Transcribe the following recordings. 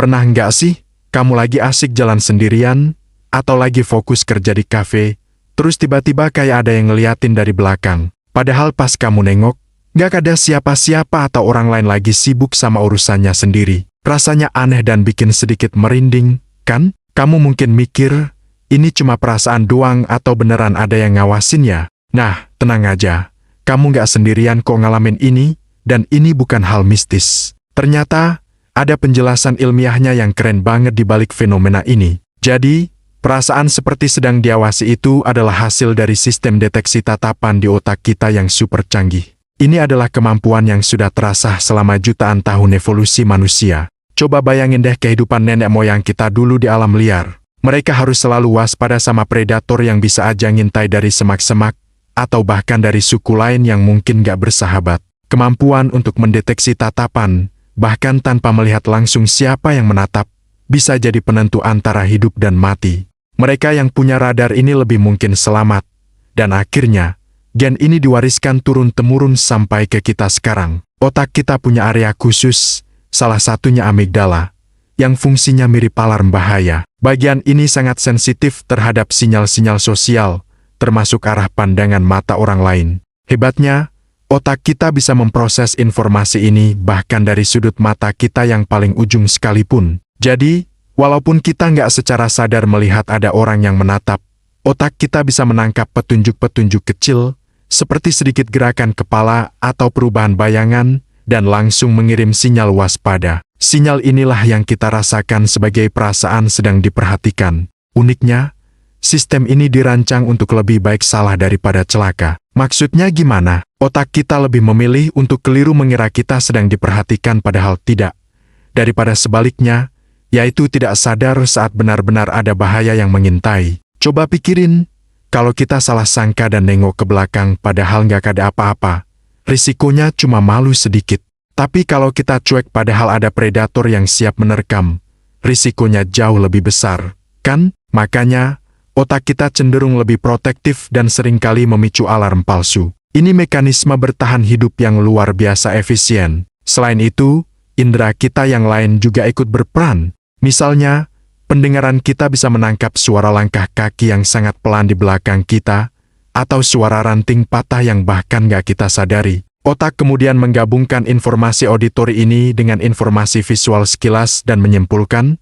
Pernah nggak sih, kamu lagi asik jalan sendirian, atau lagi fokus kerja di kafe, terus tiba-tiba kayak ada yang ngeliatin dari belakang. Padahal pas kamu nengok, nggak ada siapa-siapa atau orang lain lagi sibuk sama urusannya sendiri. Rasanya aneh dan bikin sedikit merinding, kan? Kamu mungkin mikir, ini cuma perasaan doang atau beneran ada yang ngawasin ya? Nah, tenang aja. Kamu nggak sendirian kok ngalamin ini, dan ini bukan hal mistis. Ternyata, ada penjelasan ilmiahnya yang keren banget di balik fenomena ini. Jadi, perasaan seperti sedang diawasi itu adalah hasil dari sistem deteksi tatapan di otak kita yang super canggih. Ini adalah kemampuan yang sudah terasah selama jutaan tahun evolusi manusia. Coba bayangin deh kehidupan nenek moyang kita dulu di alam liar. Mereka harus selalu waspada sama predator yang bisa aja ngintai dari semak-semak, atau bahkan dari suku lain yang mungkin gak bersahabat. Kemampuan untuk mendeteksi tatapan, bahkan tanpa melihat langsung siapa yang menatap, bisa jadi penentu antara hidup dan mati. Mereka yang punya radar ini lebih mungkin selamat. Dan akhirnya, gen ini diwariskan turun-temurun sampai ke kita sekarang. Otak kita punya area khusus, salah satunya amigdala, yang fungsinya mirip alarm bahaya. Bagian ini sangat sensitif terhadap sinyal-sinyal sosial, termasuk arah pandangan mata orang lain. Hebatnya, otak kita bisa memproses informasi ini bahkan dari sudut mata kita yang paling ujung sekalipun. Jadi, walaupun kita nggak secara sadar melihat ada orang yang menatap, otak kita bisa menangkap petunjuk-petunjuk kecil, seperti sedikit gerakan kepala atau perubahan bayangan, dan langsung mengirim sinyal waspada. Sinyal inilah yang kita rasakan sebagai perasaan sedang diperhatikan. Uniknya, sistem ini dirancang untuk lebih baik salah daripada celaka. Maksudnya gimana? Otak kita lebih memilih untuk keliru mengira kita sedang diperhatikan padahal tidak. Daripada sebaliknya, yaitu tidak sadar saat benar-benar ada bahaya yang mengintai. Coba pikirin, kalau kita salah sangka dan nengok ke belakang padahal nggak ada apa-apa, risikonya cuma malu sedikit. Tapi kalau kita cuek padahal ada predator yang siap menerkam, risikonya jauh lebih besar, kan? Makanya, otak kita cenderung lebih protektif dan seringkali memicu alarm palsu. Ini mekanisme bertahan hidup yang luar biasa efisien. Selain itu, indera kita yang lain juga ikut berperan. Misalnya, pendengaran kita bisa menangkap suara langkah kaki yang sangat pelan di belakang kita, atau suara ranting patah yang bahkan nggak kita sadari. Otak kemudian menggabungkan informasi auditori ini dengan informasi visual sekilas dan menyimpulkan,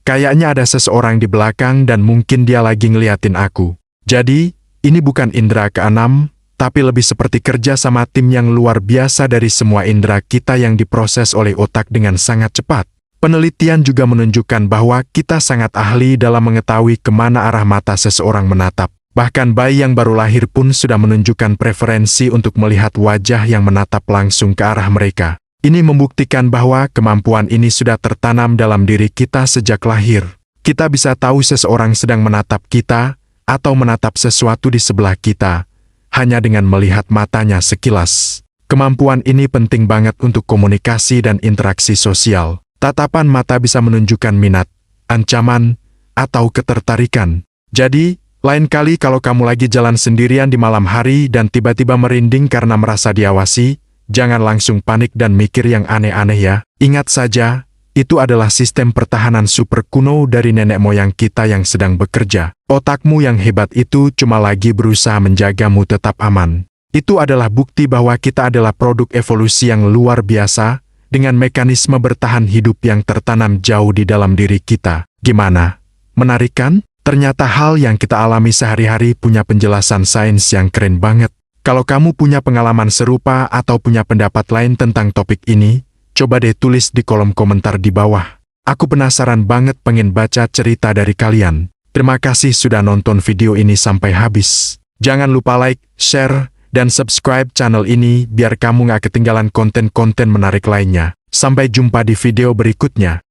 kayaknya ada seseorang di belakang dan mungkin dia lagi ngeliatin aku. Jadi, ini bukan indera keenam, tapi lebih seperti kerja sama tim yang luar biasa dari semua indera kita yang diproses oleh otak dengan sangat cepat. Penelitian juga menunjukkan bahwa kita sangat ahli dalam mengetahui kemana arah mata seseorang menatap. Bahkan bayi yang baru lahir pun sudah menunjukkan preferensi untuk melihat wajah yang menatap langsung ke arah mereka. Ini membuktikan bahwa kemampuan ini sudah tertanam dalam diri kita sejak lahir. Kita bisa tahu seseorang sedang menatap kita, atau menatap sesuatu di sebelah kita, hanya dengan melihat matanya sekilas. Kemampuan ini penting banget untuk komunikasi dan interaksi sosial. Tatapan mata bisa menunjukkan minat, ancaman, atau ketertarikan. Jadi, lain kali kalau kamu lagi jalan sendirian di malam hari dan tiba-tiba merinding karena merasa diawasi, jangan langsung panik dan mikir yang aneh-aneh ya. Ingat saja, itu adalah sistem pertahanan super kuno dari nenek moyang kita yang sedang bekerja. Otakmu yang hebat itu cuma lagi berusaha menjagamu tetap aman. Itu adalah bukti bahwa kita adalah produk evolusi yang luar biasa, dengan mekanisme bertahan hidup yang tertanam jauh di dalam diri kita. Gimana? Menarik kan? Ternyata hal yang kita alami sehari-hari punya penjelasan sains yang keren banget. Kalau kamu punya pengalaman serupa atau punya pendapat lain tentang topik ini, coba deh tulis di kolom komentar di bawah. Aku penasaran banget pengen baca cerita dari kalian. Terima kasih sudah nonton video ini sampai habis. Jangan lupa like, share, dan subscribe channel ini biar kamu gak ketinggalan konten-konten menarik lainnya. Sampai jumpa di video berikutnya.